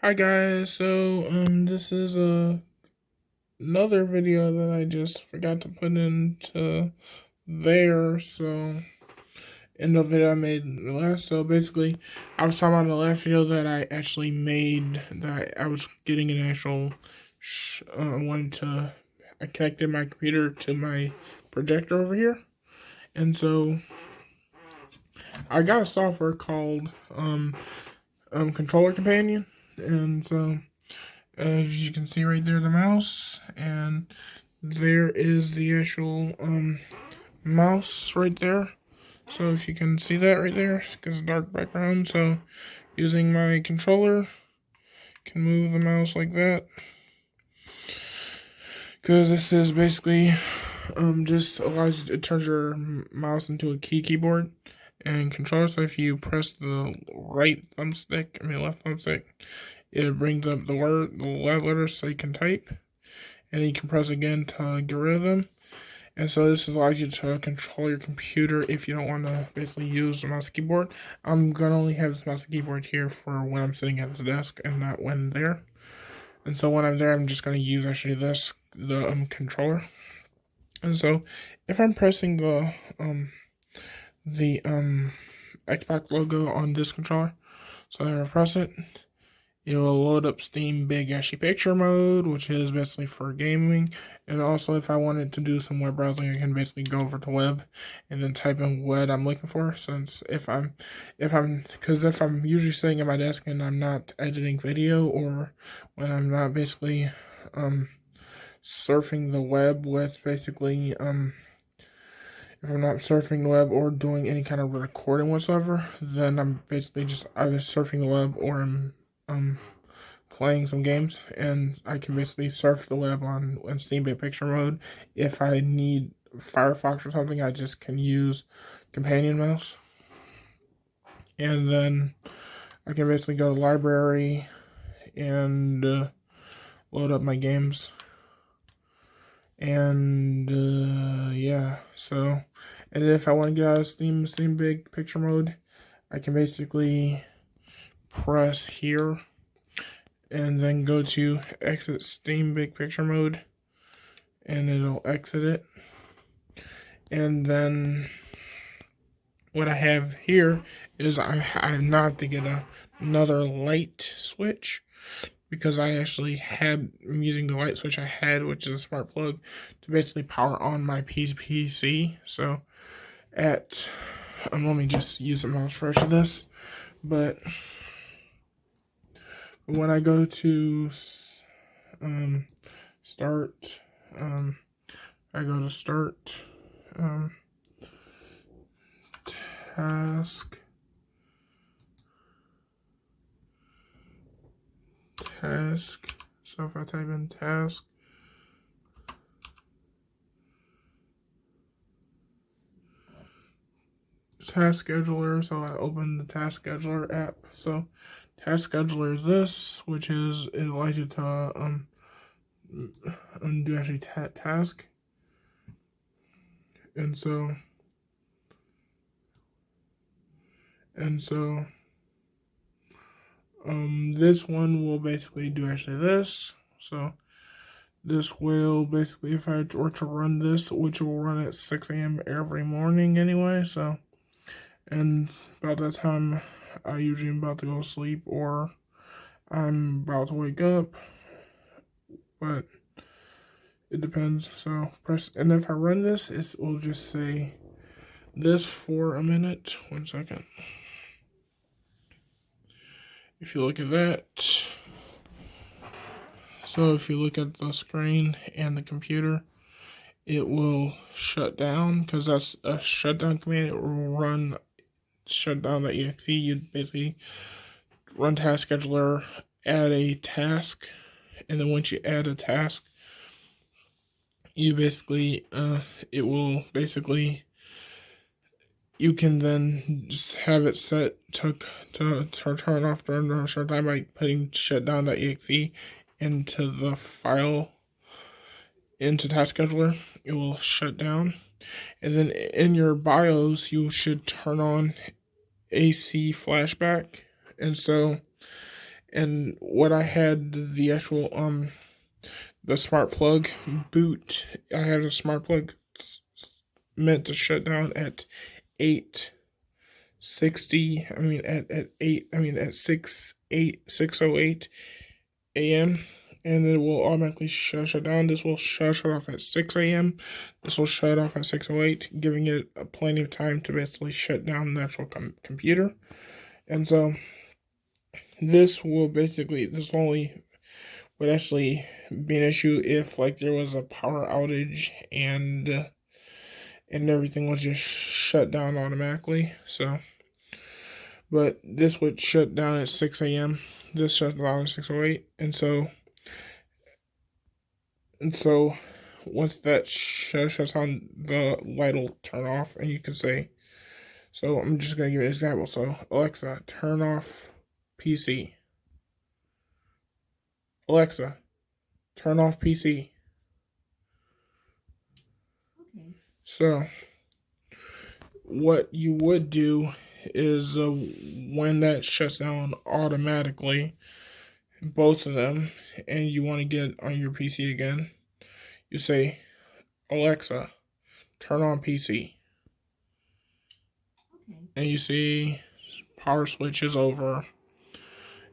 Hi guys, so this is another video that I just forgot to put into there. So in the video I made last, so basically I was talking about in the last video that I actually made, that I was getting an actual I connected my computer to my projector over here, and so I got a software called Controller Companion, and so as you can see right there, the mouse, and there is the actual mouse right there. So if you can see that right there, because it's dark background. So using my controller, can move the mouse like that. Because this is basically just allows you to turn your mouse into a keyboard and controller. So if you press the left thumbstick, it brings up the letters so you can type, and you can press again to get rid of them. And so this allows you to control your computer if you don't want to basically use the mouse and keyboard. I'm going to only have this mouse and keyboard here for when I'm sitting at the desk and not when there. And so when I'm there, I'm just going to use actually the controller. And so if I'm pressing the Xbox logo on this controller, so if I press it, it will load up Steam Big Ashy Picture Mode, which is basically for gaming. And also, if I wanted to do some web browsing, I can basically go over to web and then type in what I'm looking for. Since if I'm usually sitting at my desk and I'm not editing video, or when I'm not basically surfing the web with basically if I'm not surfing the web or doing any kind of recording whatsoever, then I'm basically just either surfing the web or I'm playing some games, and I can basically surf the web on Steam Big Picture Mode. If I need Firefox or something, I just can use companion mouse, and then I can basically go to library and load up my games. And yeah, so, and if I want to get out of Steam Big Picture Mode, I can basically press here and then go to exit Steam Big Picture Mode, and it'll exit it. And then what I have here is I have to get another light switch, because I actually I'm using the light switch I had, which is a smart plug, to basically power on my PC. So let me just use the mouse first for this. But when I go to start, I go to start task, so if I type in task scheduler, so I open the task scheduler app. So task scheduler is this, which is, it allows you to do actually task. And so this one will basically do actually this. So this will basically, if I were to run this, which will run at 6 a.m. every morning anyway, so, and about that time I usually am about to go to sleep, or I'm about to wake up, but it depends. So press, and if I run this, it will just say this for a minute. 1 second. If you look at that, so if you look at the screen and the computer, it will shut down, because that's a shutdown command. It will run shutdown.exe. You basically run task scheduler, add a task, and then once you add a task, you basically it will basically, you can then just have it set to turn off during the shutdown by putting shutdown.exe into the file, into task scheduler. It will shut down, and then in your BIOS you should turn on AC flashback. And so And what I had the actual the smart plug boot, I had a smart plug meant to shut down at 8:60. I mean at 8. I mean at 6:08 a.m. and it will automatically shut down. This will shut off at 6 a.m. This will shut off at 6:08, giving it plenty of time to basically shut down the actual computer. And so this will basically, this only would actually be an issue if like there was a power outage and everything was just shut down automatically. So, but this would shut down at 6 a.m. This shut down at 6:08, and so once that shuts on, the light will turn off, and you can say, so I'm just gonna give you an example. So Alexa, turn off PC. Alexa, turn off PC. Okay. So what you would do is when that shuts down automatically, both of them, and you want to get on your PC again, you say, Alexa, turn on PC. Okay. And you see power switch is over.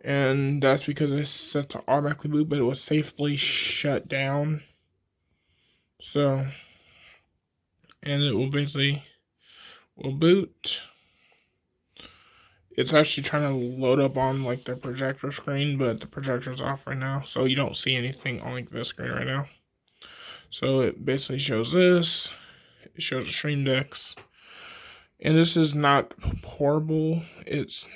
And that's because it's set to automatically boot, but it was safely shut down. So, and it will basically will boot. It's actually trying to load up on like the projector screen, but the projector's off right now, so you don't see anything on like this screen right now. So it basically shows this. It shows the stream decks, and this is not horrible. It's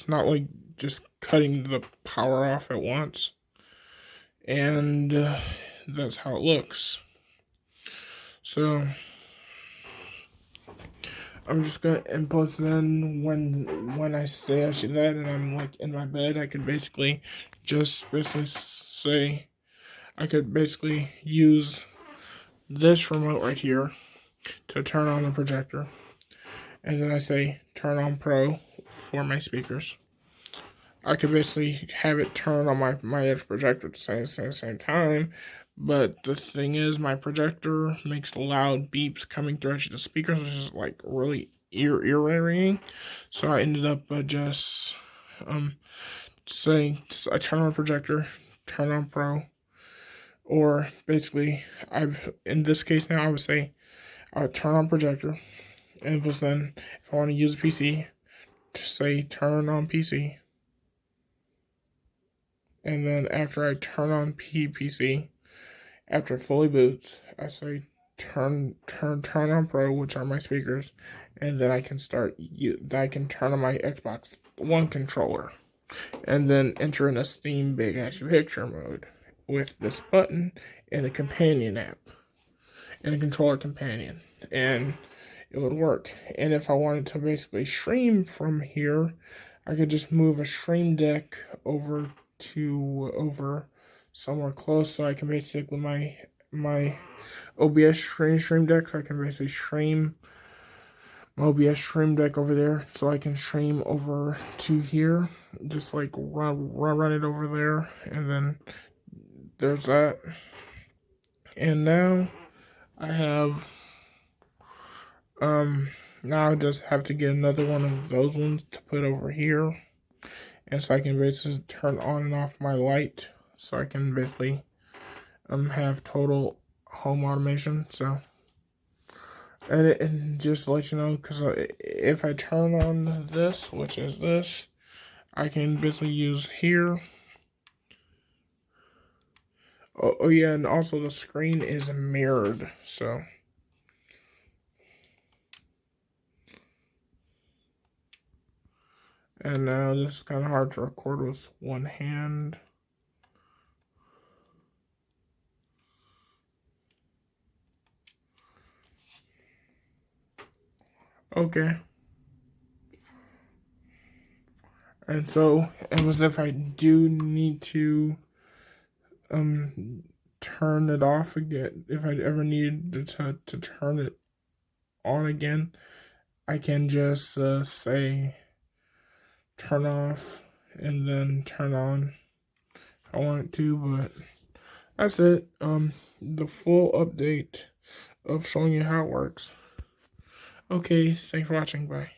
not like just cutting the power off at once, and that's how it looks. So I'm just gonna, and plus then when I say I should that and I'm like in my bed, I could basically just basically say, I could basically use this remote right here to turn on the projector, and then I say turn on Pro for my speakers. I could basically have it turn on my edge projector at the same time, but the thing is, my projector makes loud beeps coming through the speakers, which is like really ear-ringing. So I ended up just saying, I turn on projector, turn on Pro, or basically, in this case now, I would say I would turn on projector, and then if I want to use a PC, just say turn on PC. And then after I turn on PC, after it fully boots, I say turn on Pro, which are my speakers, and then I can turn on my Xbox One controller, and then enter in a Steam Big Action Picture mode with this button and a companion app and a controller companion, and it would work. And if I wanted to basically stream from here, I could just move a stream deck over somewhere close, so I can basically my OBS stream deck, so I can basically stream my OBS stream deck over there, so I can stream over to here, just like run it over there, and then there's that. And now I have now I just have to get another one of those ones to put over here. And so I can basically turn on and off my light, so I can basically have total home automation. So, and just to let you know, because if I turn on this, which is this, I can basically use here. Oh yeah, and also the screen is mirrored, so. And now this is kind of hard to record with one hand. Okay. And so, it was if I do need to turn it off again, if I ever need to turn it on again, I can just say turn off, and then turn on if I want it to, but that's it. The full update of showing you how it works. Okay, thanks for watching. Bye.